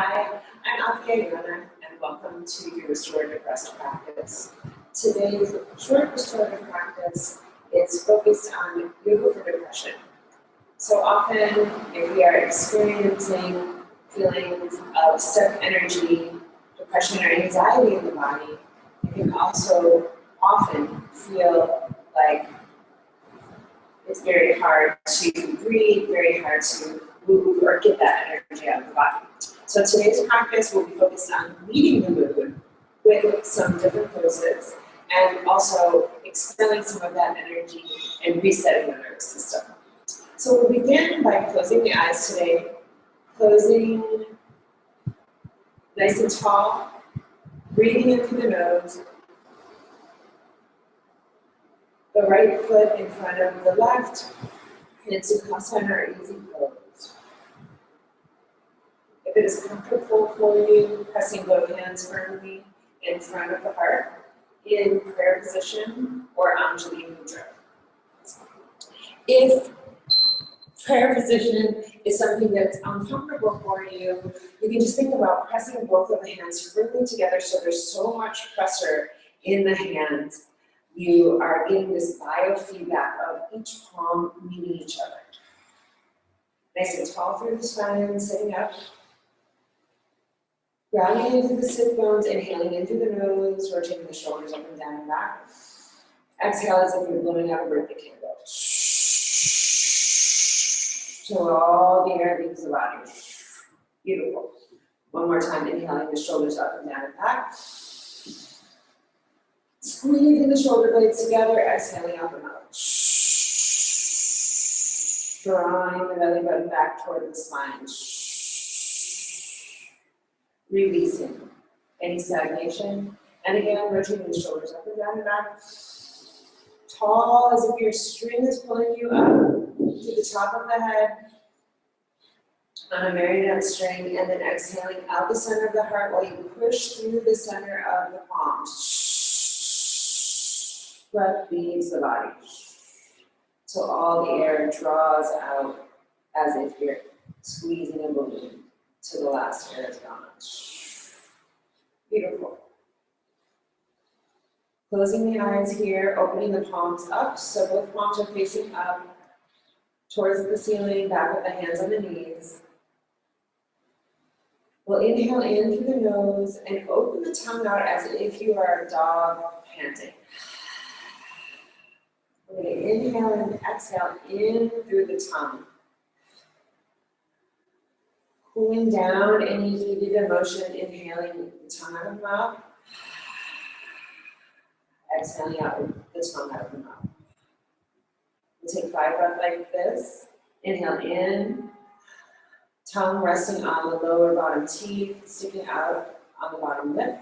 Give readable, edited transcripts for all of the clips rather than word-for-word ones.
Hi, I'm Althea Yona, and welcome to your restorative rest practice. Today's short restorative practice is focused on yoga for depression. So often, if we are experiencing feelings of stuck energy, depression, or anxiety in the body, it can also often feel like it's very hard to breathe, very hard to move or get that energy out of the body. So today's practice will be focused on leading the mood with some different poses and also expelling some of that energy and resetting the nervous system. So we'll begin by closing the eyes today, closing nice and tall, breathing in through the nose, the right foot in front of the left, and Sukhasana or easy pose. If it is comfortable for you, pressing both hands firmly in front of the heart in prayer position or Anjali Mudra. If prayer position is something that's uncomfortable for you, you can just think about pressing both of the hands firmly together so there's so much pressure in the hands. You are getting this biofeedback of each palm meeting each other. Nice and tall through the spine, sitting up. Grounding into the sit bones, inhaling in through the nose, rotating the shoulders up and down and back. Exhale as if you're blowing out a birthday candle. So all the air leaves the body. Beautiful. One more time, inhaling the shoulders up and down and back. Squeezing the shoulder blades together, exhaling out the mouth. Drawing the belly button back toward the spine. Releasing any stagnation. And again, rotating the shoulders up and down and back. Tall as if your string is pulling you up to the top of the head on a marionette string, and then exhaling out the center of the heart while you push through the center of the palms. Breath leaves the body. So all the air draws out as if you're squeezing a balloon till the last air is gone. Beautiful. Closing the eyes here, opening the palms up, so both palms are facing up towards the ceiling, back with the hands on the knees. We'll inhale in through the nose and open the tongue out as if you are a dog panting. We're going to inhale and exhale in through the tongue. Cooling down any heated emotion, inhaling the tongue out of the mouth. Exhaling out the tongue out of the mouth. We'll take 5 breaths like this. Inhale in, tongue resting on the lower bottom teeth, sticking out on the bottom lip.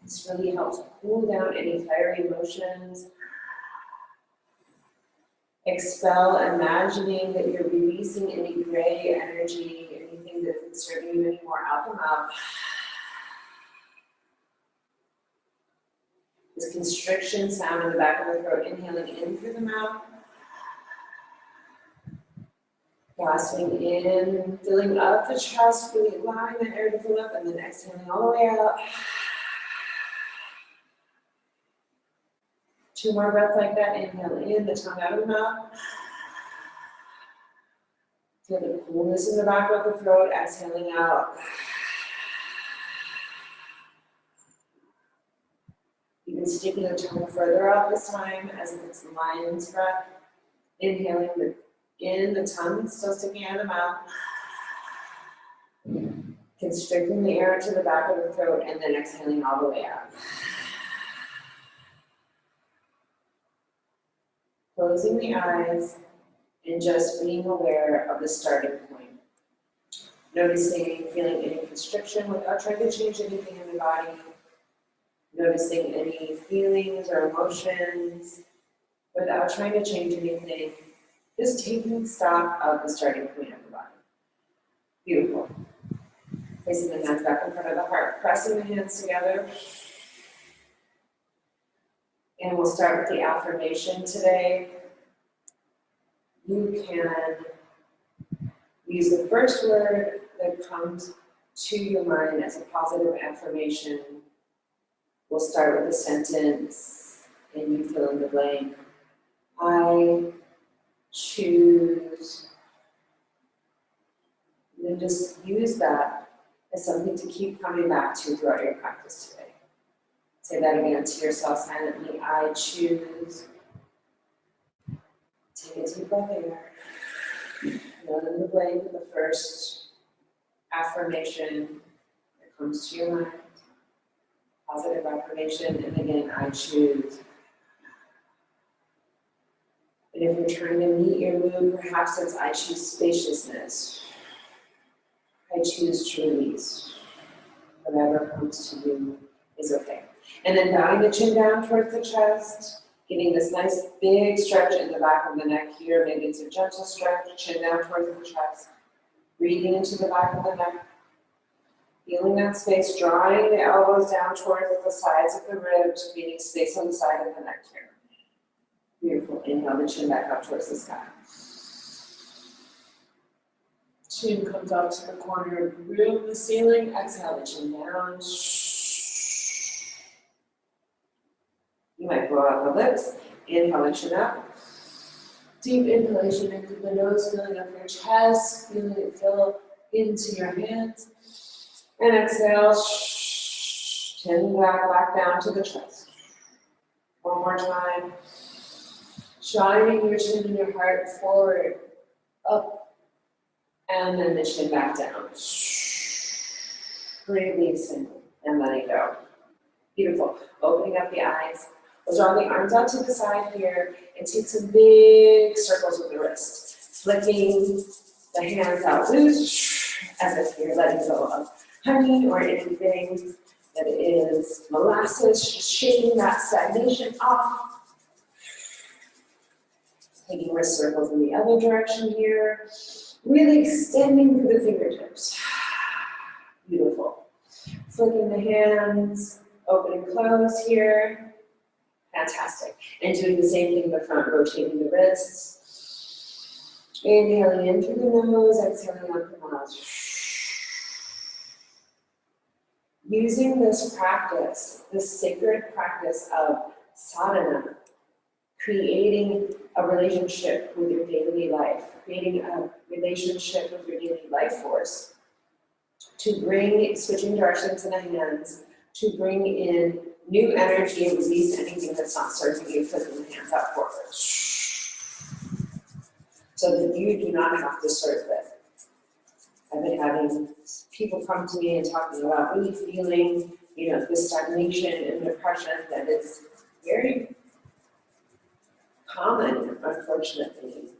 This really helps cool down any fiery emotions. Expel, imagining that you're releasing any gray energy, anything that isn't serving you anymore, out the mouth. This constriction sound in the back of the throat, inhaling in through the mouth. Gasping in, filling up the chest, really allowing the air to fill up, and then exhaling all the way out. 2 more breaths like that. Inhale in, the tongue out of the mouth. Feel the coolness in the back of the throat, exhaling out. Even sticking the tongue further out this time, as if it's lion's breath. Inhaling in, the tongue still sticking out of the mouth. Constricting the air to the back of the throat, and then exhaling all the way out. Closing the eyes and just being aware of the starting point. Noticing, feeling any constriction without trying to change anything in the body. Noticing any feelings or emotions without trying to change anything. Just taking stock of the starting point of the body. Beautiful. Placing the hands back in front of the heart, pressing the hands together. And we'll start with the affirmation today. You can Use the first word that comes to your mind as a positive affirmation. We'll start with a sentence and you fill in the blank. I choose. And then just use that as something to keep coming back to throughout your practice today. Say that again to yourself silently. I choose. Take a deep breath in. Fill in the blank with the first affirmation that comes to your mind. Positive affirmation, and again, I choose. And if you're trying to meet your mood, perhaps it's I choose spaciousness. I choose to release. Whatever comes to you is okay. And then bowing the chin down towards the chest, getting this nice big stretch in the back of the neck here. Maybe it's a gentle stretch, chin down towards the chest. Breathing into the back of the neck. Feeling that space, drawing the elbows down towards the sides of the ribs, creating space on the side of the neck here. Beautiful. Inhale the chin back up towards the sky. Chin comes out to the corner, grill the ceiling. Exhale the chin down. You might blow out the lips. Inhale the chin up. Deep inhalation into the nose, filling up your chest, feeling it fill into your hands. And exhale, chin back down to the chest. One more time. Shining your chin and your heart forward, up, and then the chin back down. Releasing and letting go. Beautiful. Opening up the eyes. We'll draw the arms out to the side here and take some big circles with the wrist. Flicking the hands out loose as if you're letting go of honey or anything that is molasses, just shaking that stagnation off. Taking wrist circles in the other direction here. Really extending through the fingertips. Beautiful. Flicking the hands, open and close here. Fantastic. And doing the same thing in the front, rotating the wrists. Inhaling in through the nose, exhaling out the mouth. Using this practice, this sacred practice of sadhana, creating a relationship with your daily life, creating a relationship with your daily life force, to bring, switching directions in the hands, to bring in new energy and release anything that's not serving you, flipping the hands out forward. So that you do not have to serve it. I've been having people come to me and talking about really feeling, this stagnation and depression that is very common, unfortunately,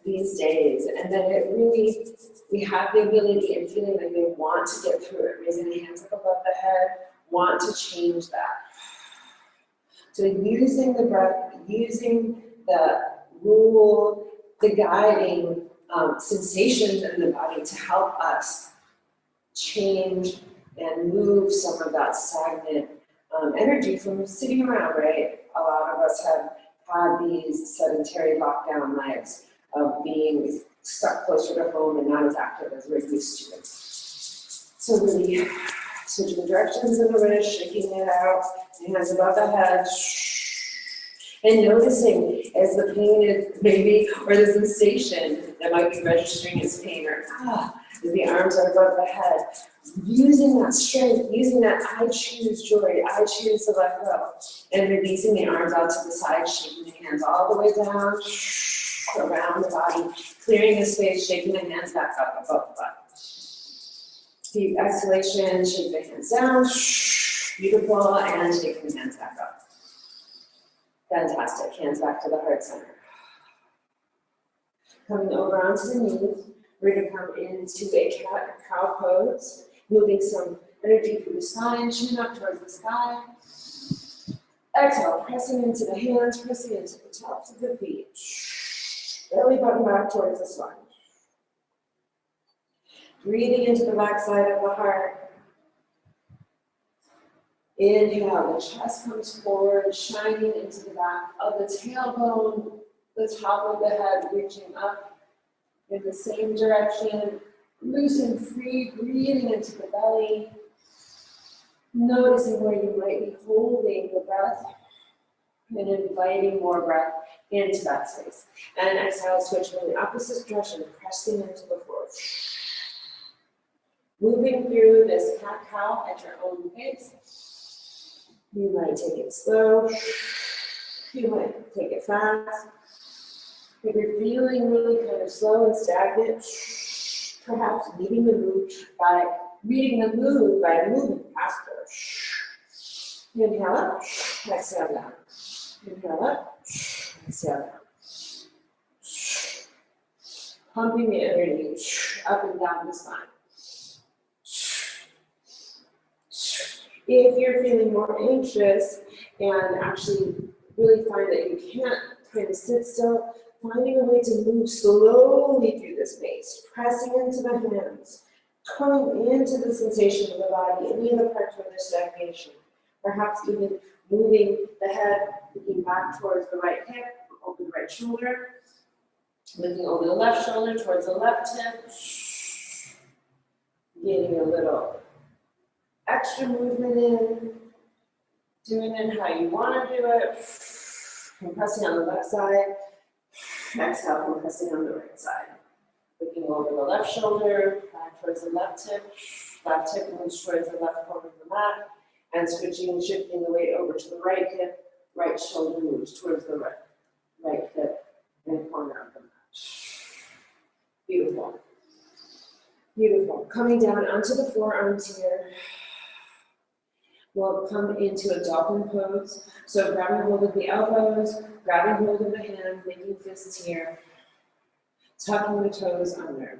these days. And then it really, we have the ability and feeling that they want to get through it, raising the hands up above the head, want to change that. So using the breath, using the rule, the guiding sensations in the body to help us change and move some of that stagnant energy from sitting around, right? A lot of us have had these sedentary lockdown lives of being stuck closer to home and not as active as we're used to. So really switching directions in the wrist, shaking it out, hands above the head, and noticing as the pain is maybe, or the sensation that might be registering as pain, or as the arms are above the head, using that strength, using that I choose joy, I choose to let go, and releasing the arms out to the side, shaking the hands all the way down, around the body, clearing the space, shaking the hands back up above the body. Deep exhalation, shake the hands down, beautiful, and shaking the hands back up. Fantastic, hands back to the heart center. Coming over onto the knees, we're going to come into a cow pose, moving some energy through the spine, chin up towards the sky. Exhale, pressing into the hands, pressing into the tops of the feet. Belly button back towards the spine. Breathing into the back side of the heart. Inhale, the chest comes forward, shining into the back of the tailbone, the top of the head reaching up, In the same direction, loose and free, breathing into the belly. Noticing where you might be holding the breath and inviting more breath into that space. And exhale, switch in the opposite direction, pressing into the floor. Moving through this cat-cow at your own pace. You might take it slow. You might take it fast. If you're feeling really kind of slow and stagnant, perhaps reading the mood by moving past it. Inhale up, exhale down. Inhale up, exhale down. Pumping the energy up and down the spine. If you're feeling more anxious and actually really find that you can't kind of sit still, finding a way to move slowly through the space, pressing into the hands, coming into the sensation of the body, any of the parts where there's stagnation. Perhaps even moving the head, looking back towards the right hip, over the right shoulder, looking over the left shoulder towards the left hip, getting a little extra movement in, doing it how you want to do it, compressing on the left side, exhale, compressing on the right side. Looking over the left shoulder, back towards the left hip moves towards the left corner of the mat, and shifting the weight over to the right hip, right shoulder moves towards the right hip and corner of the mat. Beautiful. Beautiful. Coming down onto the forearms here. We'll come into a dolphin pose. So grabbing hold of the elbows, grabbing hold of the hand, making fists here. Tucking the toes under.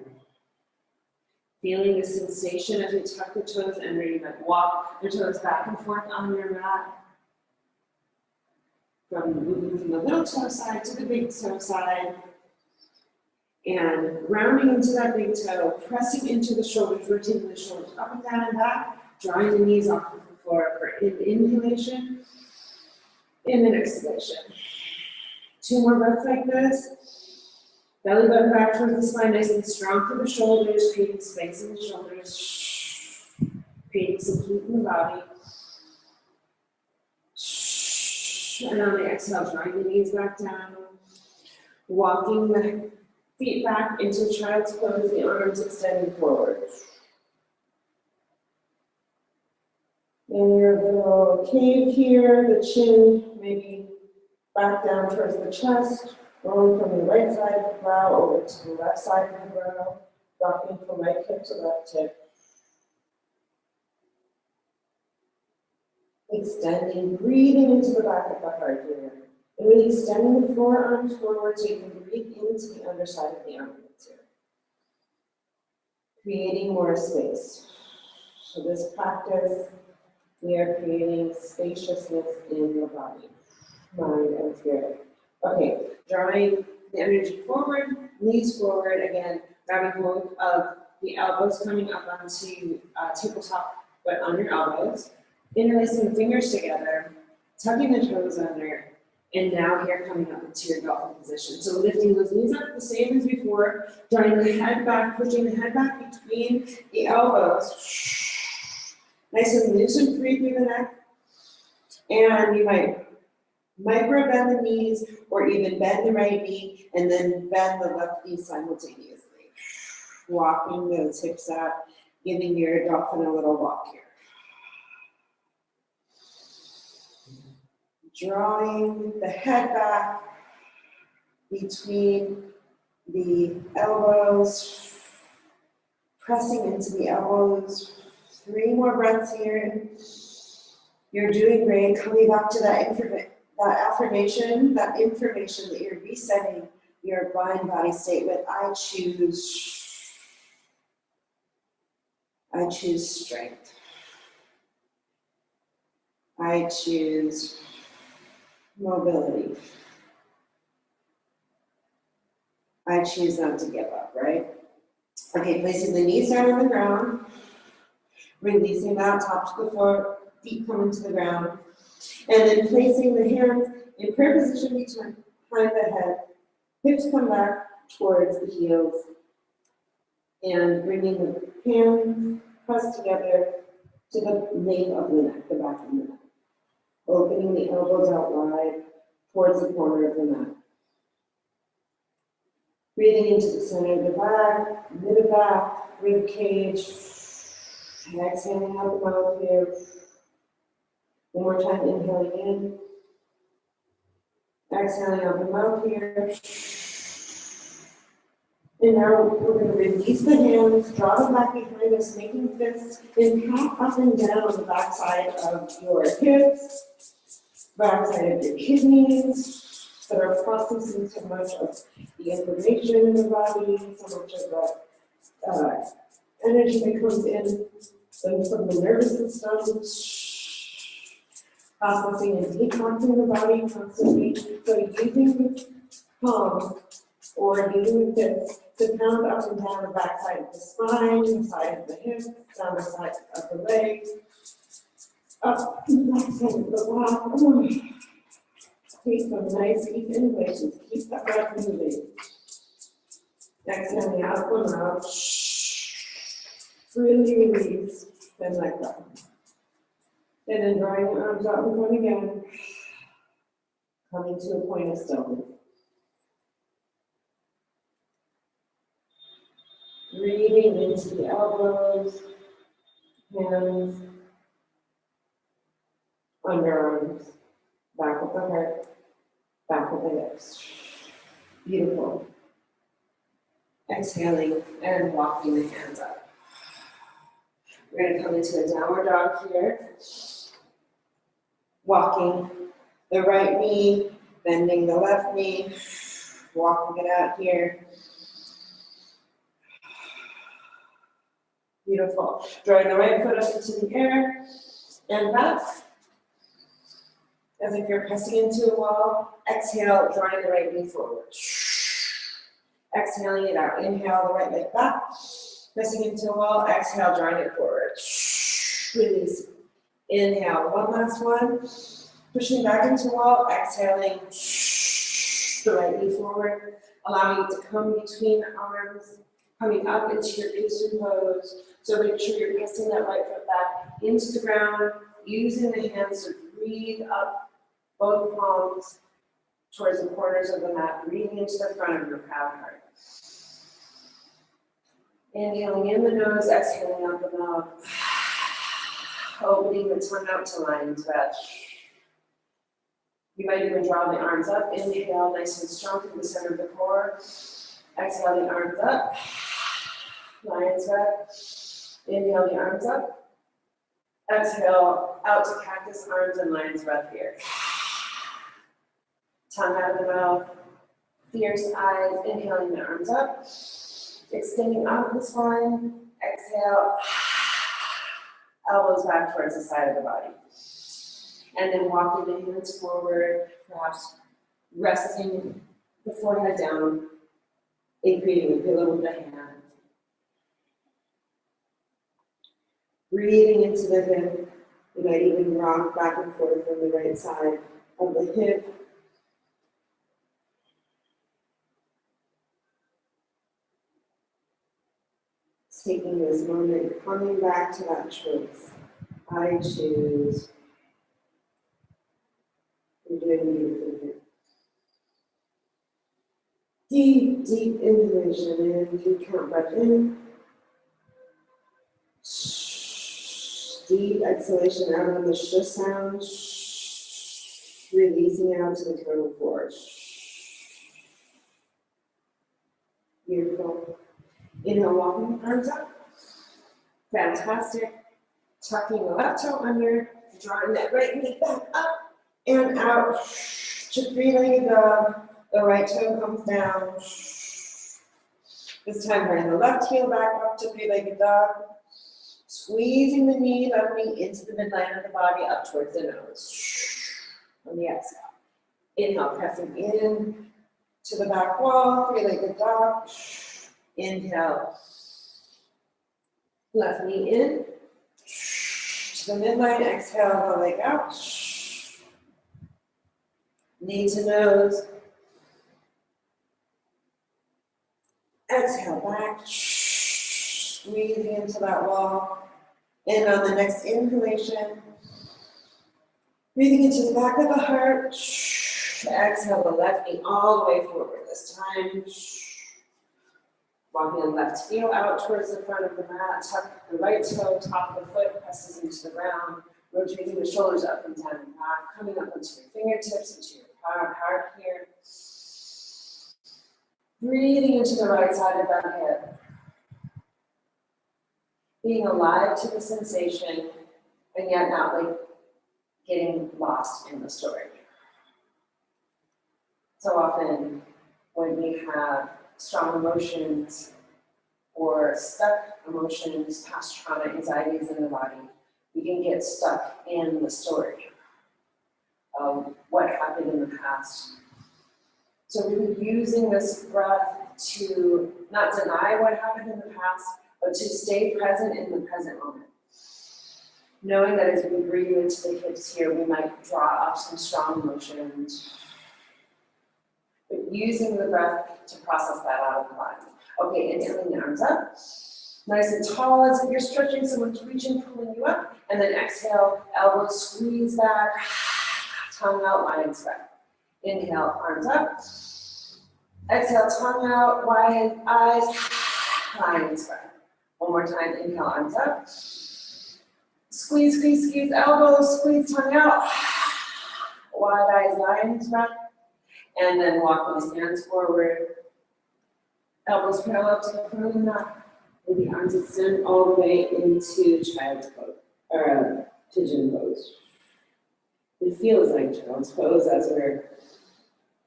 Feeling the sensation as we tuck the toes under. You might walk the toes back and forth on your mat. Moving from the little toe side to the big toe side. And rounding into that big toe, pressing into the shoulders, rotating the shoulders up and down and back, drawing the knees off the floor for inhalation and an exhalation. 2 more breaths like this. Belly button back towards the spine, nice and strong through the shoulders, creating space in the shoulders, creating some heat in the body. And on the exhale, drawing the knees back down, walking the feet back into child's pose, the arms extending forward. In your little cave here, the chin maybe back down towards the chest, rolling from the right side of the brow over to the left side of the brow, rocking from right hip to left hip. Extending, breathing into the back of the heart here. And really extending the forearms forward so you can breathe into the underside of the armpits here. Creating more space. So this practice, we are creating spaciousness in the body, mind, and spirit. Okay, drawing the energy forward, knees forward, again, grabbing hold of the elbows coming up onto tabletop, but on your elbows. Interlacing the fingers together, tucking the toes under, and now here coming up into your dolphin position. So lifting those knees up the same as before, drawing the head back, pushing the head back between the elbows. Nice and loose and free through the neck. And you might micro bend the knees or even bend the right knee and then bend the left knee simultaneously. Walking those hips out, giving your dolphin a little walk here. Drawing the head back between the elbows, pressing into the elbows. 3 more breaths here. You're doing great. Coming back to that affirmation, that information that you're resetting your mind body state with. I choose strength. I choose mobility. I choose not to give up, right? Okay, placing the knees down on the ground, releasing that top to the floor, feet coming to the ground, and then placing the hands in prayer position behind the head, hips come back towards the heels, And bringing the hands pressed together to the nape of the neck, the back of the neck. Opening the elbows out wide towards the corner of the mat. Breathing into the center of the back, mid-back, rib cage. Exhaling out the mouth here. One more time, inhaling in. Exhaling out the mouth here. And now we're going to release the hands, draw them back behind us, making fists, and pat up and down on the back side of your hips, back side of your kidneys that are processing so much of the information in the body, so much of the energy that comes in from the nervous system, processing and detoxing the body constantly. So using the palm or using the fist to pound up and down the back side of the spine, the side of the hip, down the side of the leg, up the back side of the back. Take some nice deep inhalations. Keep that breath moving. Exhaling out the mouth. Really release, then let go. And then drawing your arms out in front again. Coming to a point of stillness. Breathing into the elbows, hands, underarms, back of the heart, back of the hips. Beautiful. Exhaling and walking the hands up. We're going to come into a downward dog here. Walking the right knee, bending the left knee, walking it out here. Beautiful. Drawing the right foot up into the air and back. As if you're pressing into a wall. Exhale, drawing the right knee forward. Exhaling it out. Inhale, the right leg back. Pressing into a wall. Exhale, drawing it forward. Release. Inhale, one last one. Pushing back into a wall. Exhaling. The right knee forward. Allowing it to come between arms. Coming up into your pigeon pose. So make sure you're pressing that right foot back into the ground, using the hands to breathe up both palms towards the corners of the mat, breathing into the front of your proud heart. Inhaling in the nose, exhaling out the mouth. Opening the tongue out to lion's breath. You might even draw the arms up. Inhale, nice and strong through the center of the core. Exhale the arms up. Lion's breath. Inhale the arms up. Exhale out to cactus arms and lion's breath here. Tongue out of the mouth. Fierce eyes. Inhaling the arms up. Extending out the spine. Exhale. Elbows back towards the side of the body. And then walking the hands forward, perhaps resting the forehead down and creating a pillow with the hand. Breathing into the hip. You might even rock back and forth from the right side of the hip. Taking this moment, coming back to that choice. I choose. You're doing beautiful here. Deep, deep inhalation in. Deep count breath in. Deep exhalation out on the sh sound. Releasing out to the count of 4. Beautiful. Inhale, walking the arms up. Fantastic. Tucking the left toe under, drawing that right knee back up and out. To three-legged dog. The right toe comes down. This time bring the left heel back up to three-legged dog. Squeezing the knee, left knee into the midline of the body up towards the nose. On the exhale. Inhale, pressing in to the back wall, three-legged dog. Inhale. Left knee in. To the midline, exhale, the leg out. Knee to nose. Exhale back. Squeezing into that wall. And on the next inhalation, breathing into the back of the heart. Exhale the left knee all the way forward this time. Walking the left heel out towards the front of the mat. Tuck the right toe, top of the foot presses into the ground. Rotating the shoulders up and down and back. Coming up into your fingertips, into your heart here. Breathing into the right side of that hip. Being alive to the sensation and yet not like getting lost in the story. So often when we have strong emotions or stuck emotions, past trauma, anxieties in the body, we can get stuck in the story of what happened in the past. So we're using this breath to not deny what happened in the past, but to stay present in the present moment. Knowing that as we breathe into the hips here, we might draw up some strong emotions, but using the breath to process that out of the body. Okay, inhaling the arms up. Nice and tall as if you're stretching, someone's reaching, pulling you up. And then exhale, elbows squeeze back, tongue out, lion spread. Inhale, arms up. Exhale, tongue out, wide eyes, lion spread. One more time, inhale, arms up. Squeeze, squeeze, squeeze, elbows, squeeze, tongue out. Wide eyes, lion spread. And then walk those hands forward. Elbows parallel to the front of the mat. And the arms extend all the way into child's pose, or pigeon pose. It feels like child's pose as we're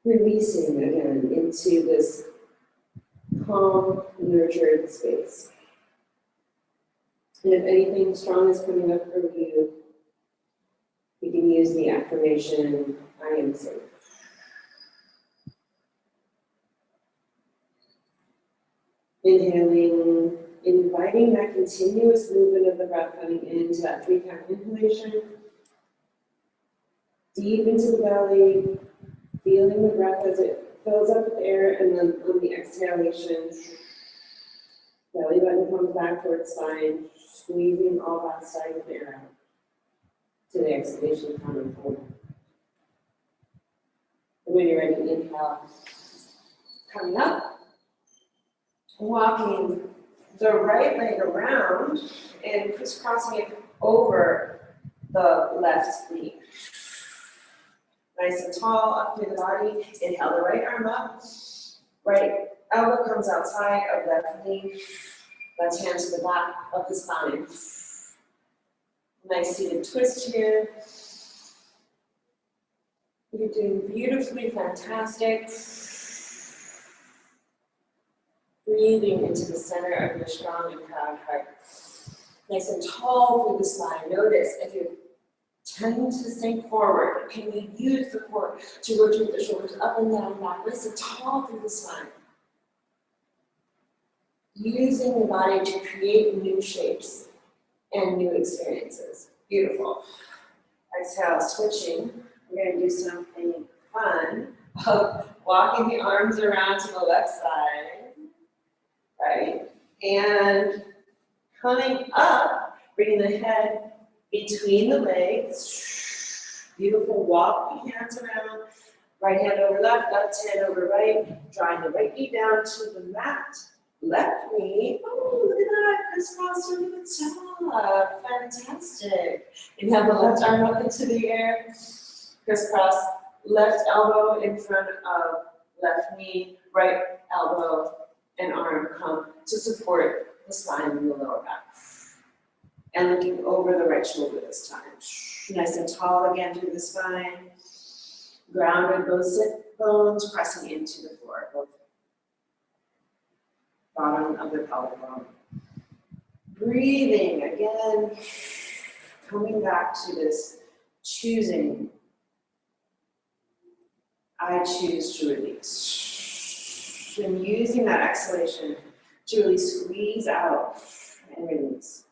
releasing again into this calm, nurtured space. And if anything strong is coming up for you, you can use the affirmation, I am safe. Inhaling, inviting that continuous movement of the breath coming into that 3-count inhalation. Deep into the belly, feeling the breath as it fills up with air, and then on the exhalation, belly button comes back towards spine, squeezing all that stagnant air out. To the exhalation, coming forward. And when you're ready, inhale, coming up. Walking the right leg around and crisscrossing it over the left knee. Nice and tall up through the body. Inhale the right arm up. Right elbow comes outside of left knee. Left hand to the back of the spine. Nice seated twist here. You're doing beautifully, fantastic. Breathing into the center of your strong and proud heart. Nice and tall through the spine. Notice if you're tending to sink forward, can you use the core to rotate the shoulders up and down, back, nice and tall through the spine. Using the body to create new shapes and new experiences. Beautiful. Exhale, switching. We're going to do something fun of walking the arms around to the left side. Right? And coming up, bringing the head between the legs. Beautiful, walk the hands around. Right hand over left, left hand over right. Drawing the right knee down to the mat. Left knee, oh, look at that, crisscross over the top. Fantastic. Inhale the left arm up into the air. Crisscross, left elbow in front of left knee, right elbow and arm come to support the spine and the lower back. And looking over the right shoulder this time. Nice and tall again through the spine. Grounded, both sit bones pressing into the floor. Both bottom of the pelvic bone. Breathing again. Coming back to this choosing. I choose to release. And using that exhalation to really squeeze out and release.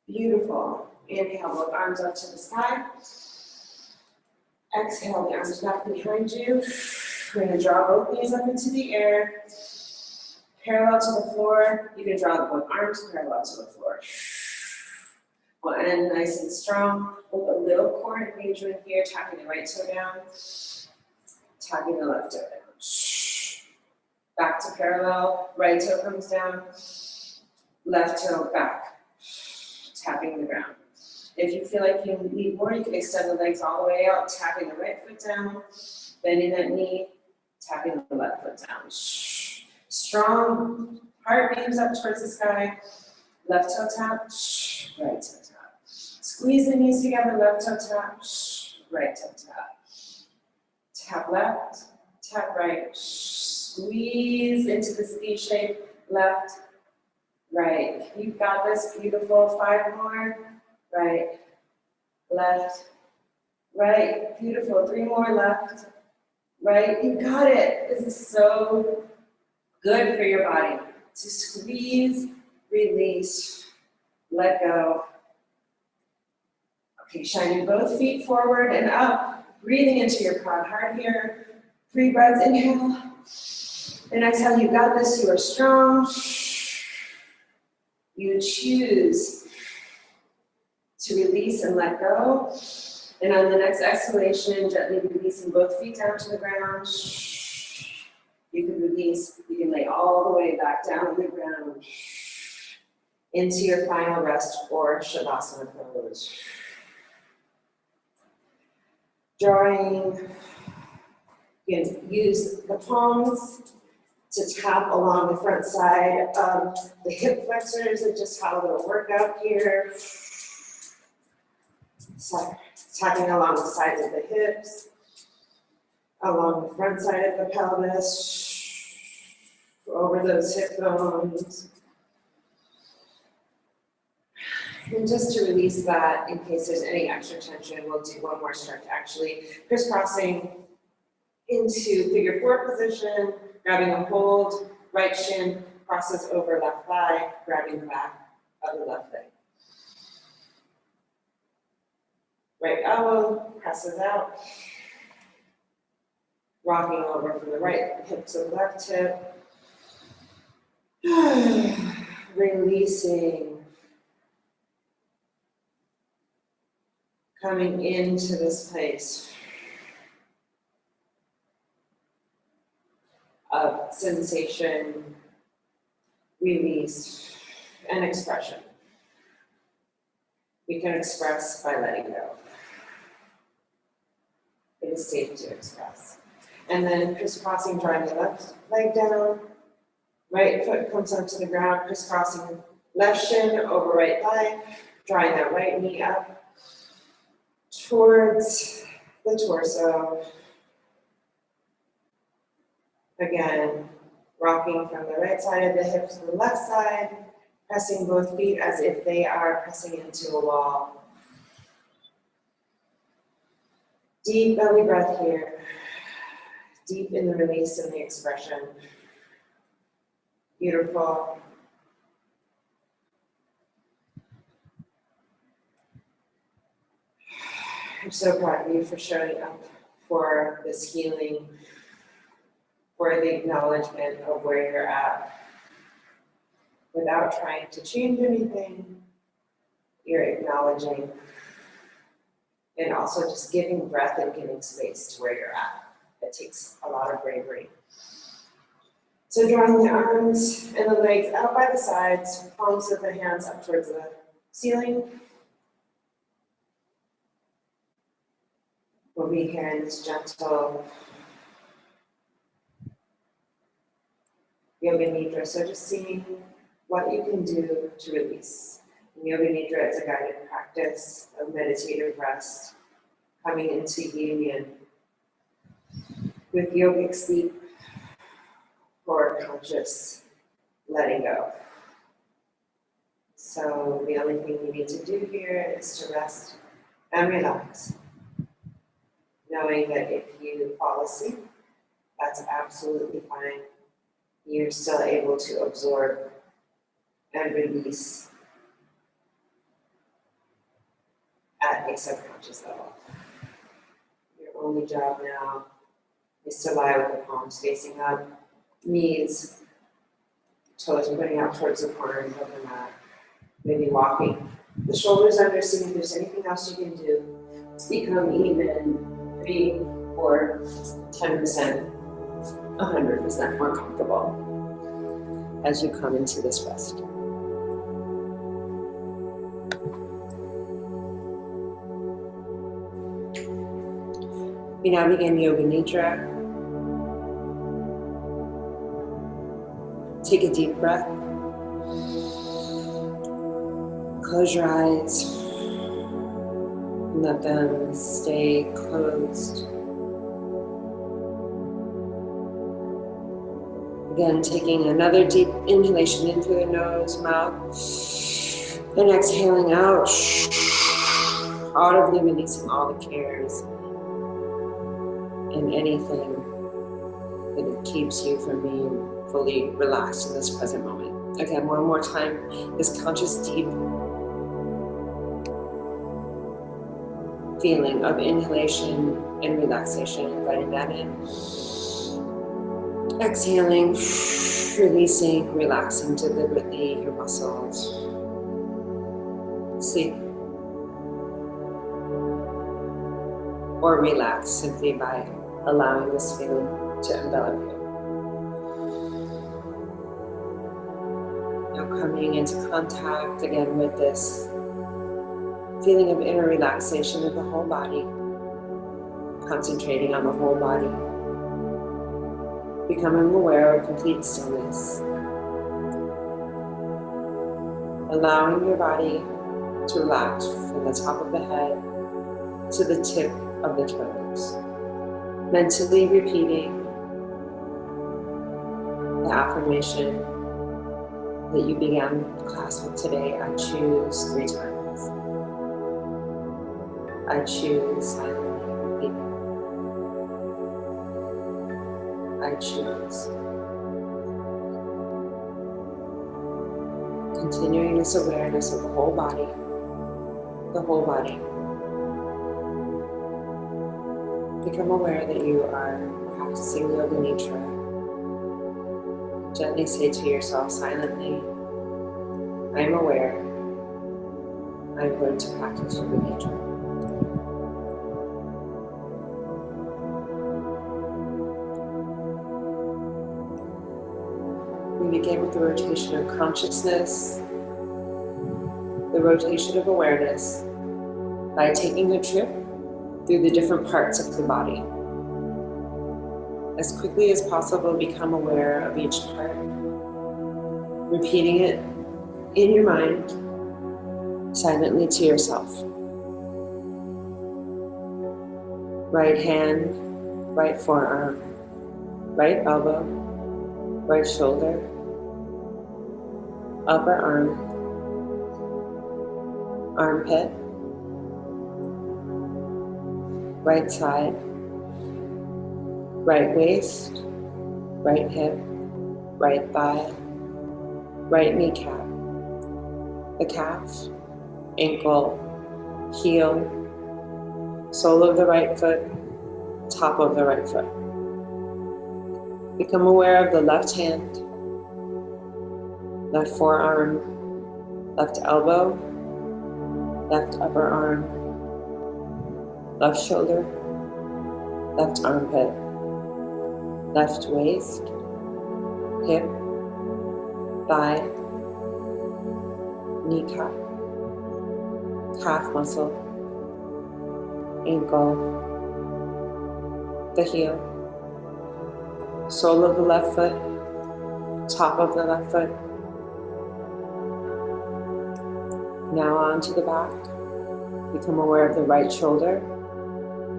Beautiful. Inhale, both arms up to the side. Exhale, the arms back behind you. We're going to draw both knees up into the air. Parallel to the floor, you can draw both arms parallel to the floor. We'll end nice and strong with a little core engagement here, tapping the right toe down, tapping the left toe down. Back to parallel, right toe comes down, left toe back, tapping the ground. If you feel like you need more, you can extend the legs all the way out, tapping the right foot down, bending that knee, tapping the left foot down. Strong, heart beams up towards the sky, left toe tap, right toe tap. Squeeze the knees together, left toe tap, right toe tap. Tap left, tap right, squeeze into this V shape, left, right. You've got this, beautiful. 5 more, right, left, right, beautiful. 3 more, left, right. You got it. This is so good for your body. To squeeze, release, let go. Okay, shining both feet forward and up, breathing into your quad heart here. 3 breaths, inhale, and exhale. You got this, you are strong. You choose to release and let go. And on the next exhalation, gently releasing both feet down to the ground. You can release, you can lay all the way back down on the ground into your final rest or Shavasana pose. Drawing, you can use the palms to tap along the front side of the hip flexors and just have a little workout here. So, tapping along the sides of the hips, along the front side of the pelvis, over those hip bones. And just to release that, in case there's any extra tension, we'll do one more stretch actually. Crisscrossing into figure 4 position, grabbing a hold, right shin crosses over left thigh, grabbing the back of the left leg. Right elbow presses out, rocking over from the right hip to the left hip. Releasing. Coming into this place of sensation, release, and expression. We can express by letting go. It is safe to express. And then crisscrossing, drawing the left leg down, right foot comes onto the ground, crisscrossing left shin over right thigh, drawing that right knee up towards the torso. Again, rocking from the right side of the hip to the left side, pressing both feet as if they are pressing into a wall. Deep belly breath here. Deep in the release and the expression. Beautiful. I'm so proud of you for showing up for this healing, for the acknowledgement of where you're at. Without trying to change anything, you're acknowledging and also just giving breath and giving space to where you're at. It takes a lot of bravery. So drawing the arms and the legs out by the sides, palms of the hands up towards the ceiling. We'll be here in this gentle yoga nidra. So just seeing what you can do to release. And yoga nidra is a guided practice of meditative rest, coming into union with yogic sleep or conscious letting go. So the only thing you need to do here is to rest and relax, knowing that if you fall asleep, that's absolutely fine. You're still able to absorb and release at a subconscious level. Your only job now is to lie with the palms facing up, knees Toes pointing out towards the corner of the mat. Maybe walking the shoulders under, seeing if there's anything else you can do to become even 3 or 10%, 100% more comfortable as you come into this rest. We now begin Yoga Nidra. Take a deep breath. Close your eyes. Let them stay closed. Again, taking another deep inhalation in through the nose, mouth, and exhaling out, audibly releasing all the cares and anything that keeps you from being fully relaxed in this present moment. Again, one more time, this conscious deep feeling of inhalation and relaxation, inviting that in. Exhaling, releasing, relaxing deliberately your muscles. Sleep. Or relax simply by allowing this feeling to envelop you. Now coming into contact again with this feeling of inner relaxation of the whole body, concentrating on the whole body, becoming aware of complete stillness, allowing your body to relax from the top of the head to the tip of the toes, mentally repeating the affirmation that you began class with today. I choose 3 times. I choose silently repeating. I choose. Continuing this awareness of the whole body, the whole body. Become aware that you are practicing Yoga Nidra. Gently say to yourself silently, I am aware. I am going to practice Yoga Nidra. We begin with the rotation of consciousness, the rotation of awareness, by taking a trip through the different parts of the body. As quickly as possible, become aware of each part, repeating it in your mind, silently to yourself. Right hand, right forearm, right elbow, right shoulder, upper arm, armpit, right side, right waist, right hip, right thigh, right kneecap, the calf, ankle, heel, sole of the right foot, top of the right foot. Become aware of the left hand, left forearm, left elbow, left upper arm, left shoulder, left armpit, left waist, hip, thigh, kneecap, calf muscle, ankle, the heel, sole of the left foot, top of the left foot. Now on to the back. Become aware of the right shoulder,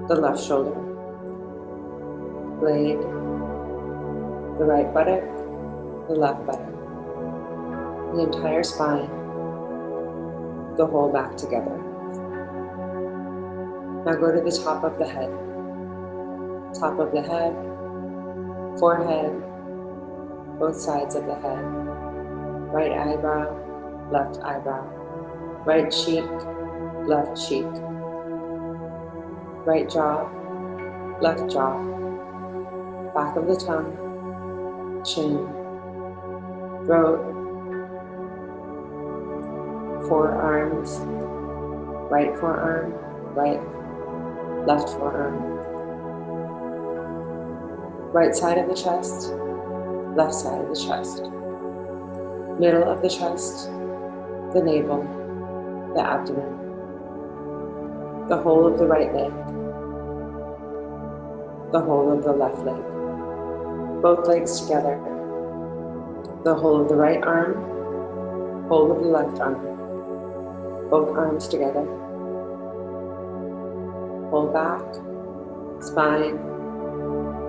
the left shoulder, blade, the right buttock, the left buttock, the entire spine, the whole back together. Now go to the top of the head. Top of the head, forehead, both sides of the head, right eyebrow, left eyebrow, right cheek, left cheek, right jaw, left jaw, back of the tongue, chin, throat, forearms, right forearm, left forearm, right side of the chest, left side of the chest, middle of the chest, the navel, the abdomen, the whole of the right leg, the whole of the left leg, both legs together, the whole of the right arm, whole of the left arm, both arms together, whole back, spine,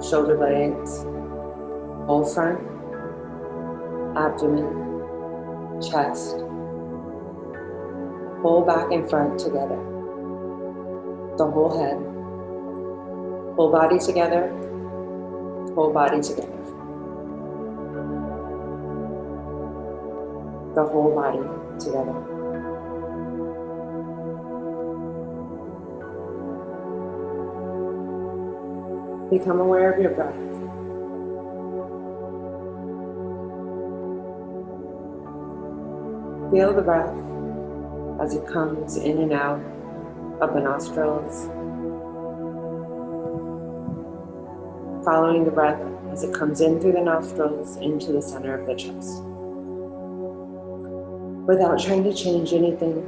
shoulder blades, whole front, abdomen, chest, whole back and front together, the whole head, whole body together, whole body together, the whole body together. Become aware of your breath. Feel the breath as it comes in and out of the nostrils. Following the breath as it comes in through the nostrils into the center of the chest. Without trying to change anything,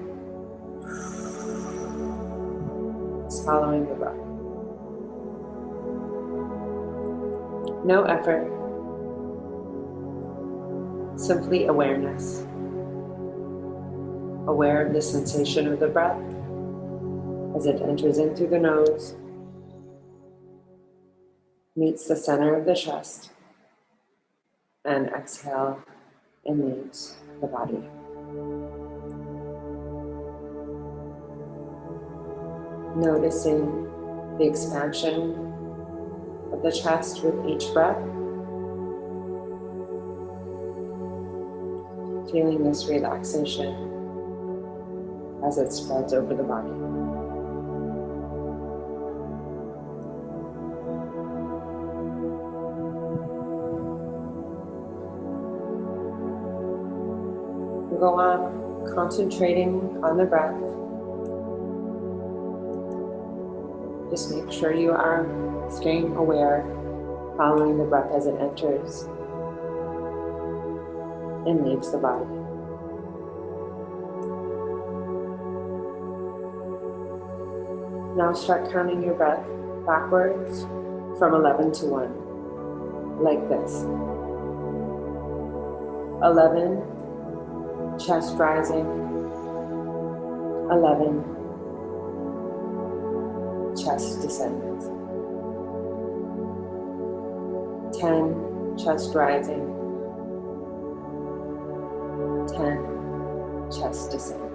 just following the breath. No effort, simply awareness. Aware of the sensation of the breath as it enters in through the nose, meets the center of the chest, and exhale and leaves the body. Noticing the expansion of the chest with each breath, feeling this relaxation as it spreads over the body. Go on concentrating on the breath. Just make sure you are staying aware, following the breath as it enters and leaves the body. Now start counting your breath backwards from 11 to 1, like this. 11, chest rising. 11, chest descends. 10, chest rising. 10, chest descends.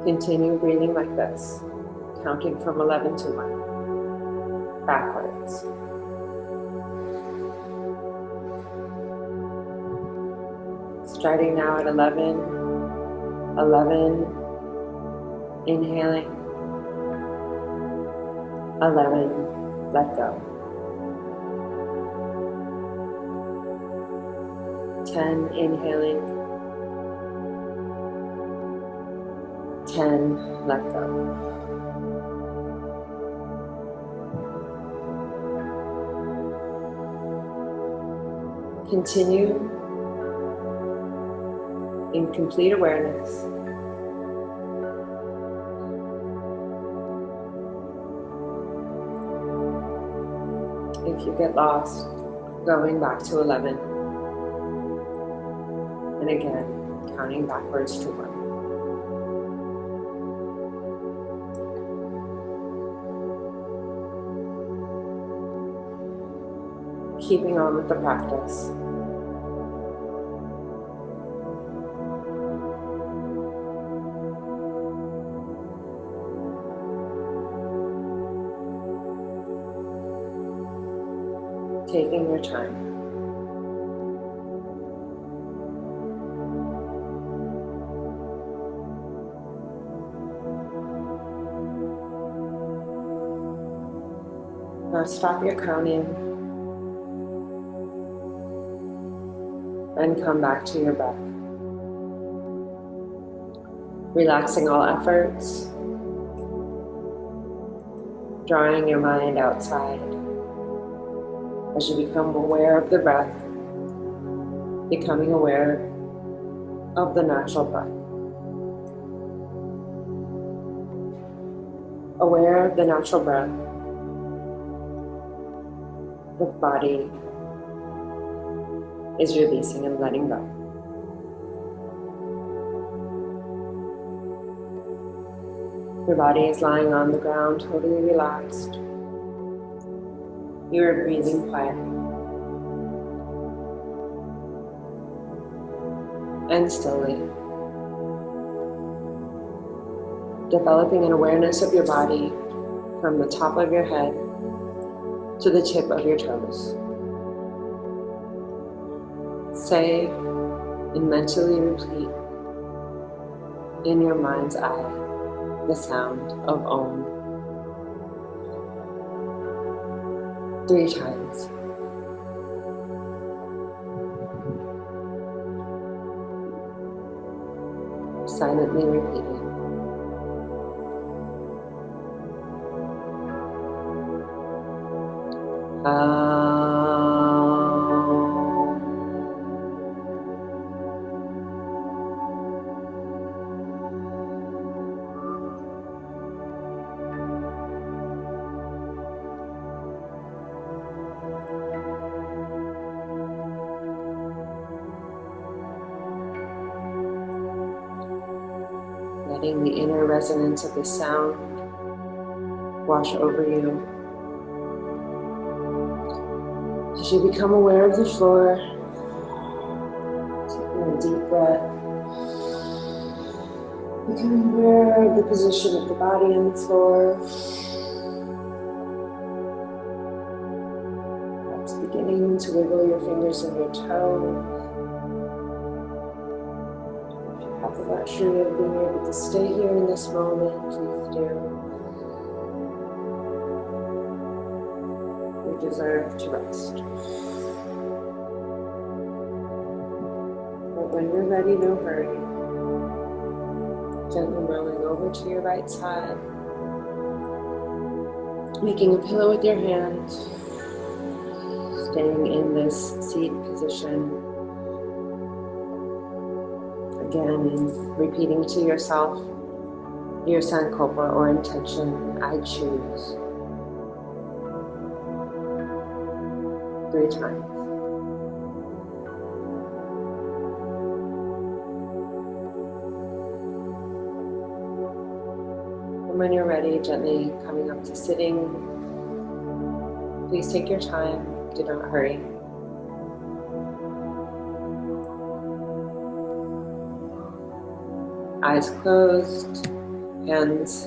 Continue breathing like this, counting from 11 to 1, backwards. Starting now at 11, 11, inhaling, 11, let go. 10, inhaling, 10, let go. Continue in complete awareness. If you get lost, going back to 11. And again, counting backwards to 1. Keeping on with the practice. Taking your time. Now stop your counting. and come back to your breath. Relaxing all efforts, drawing your mind outside as you become aware of the breath, becoming aware of the natural breath. Aware of the natural breath, the body is releasing and letting go. Your body is lying on the ground, totally relaxed. You are breathing quietly and slowly, developing an awareness of your body from the top of your head to the tip of your toes. Say and mentally repeat in your mind's eye the sound of Om 3 times. Silently repeating. Letting the inner resonance of the sound wash over you. As you become aware of the floor, taking a deep breath, becoming aware of the position of the body on the floor. Perhaps beginning to wiggle your fingers and your toes. If you have the luxury of being able to stay here in this moment, please do. You deserve to rest. But when you're ready, no hurry. Gently rolling over to your right side, making a pillow with your hand, staying in this seat position. Again, repeating to yourself your sankalpa or intention, I choose, 3 times. And when you're ready, gently coming up to sitting. Please take your time, do not hurry. Eyes closed, hands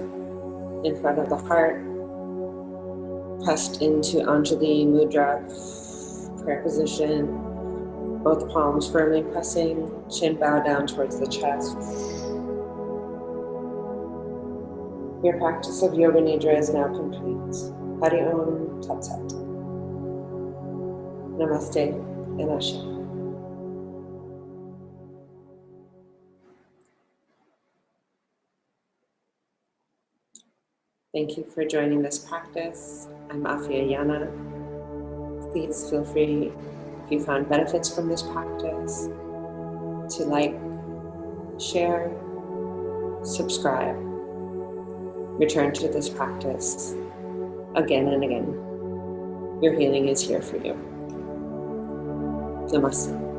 in front of the heart, pressed into Anjali Mudra, prayer position, both palms firmly pressing, chin bowed down towards the chest. Your practice of Yoga Nidra is now complete. Hari Om Tat Sat. Namaste and Ashe. Thank you for joining this practice. I'm Afia Yana. Please feel free, if you found benefits from this practice, to like, share, subscribe, return to this practice again and again. Your healing is here for you. Namaste.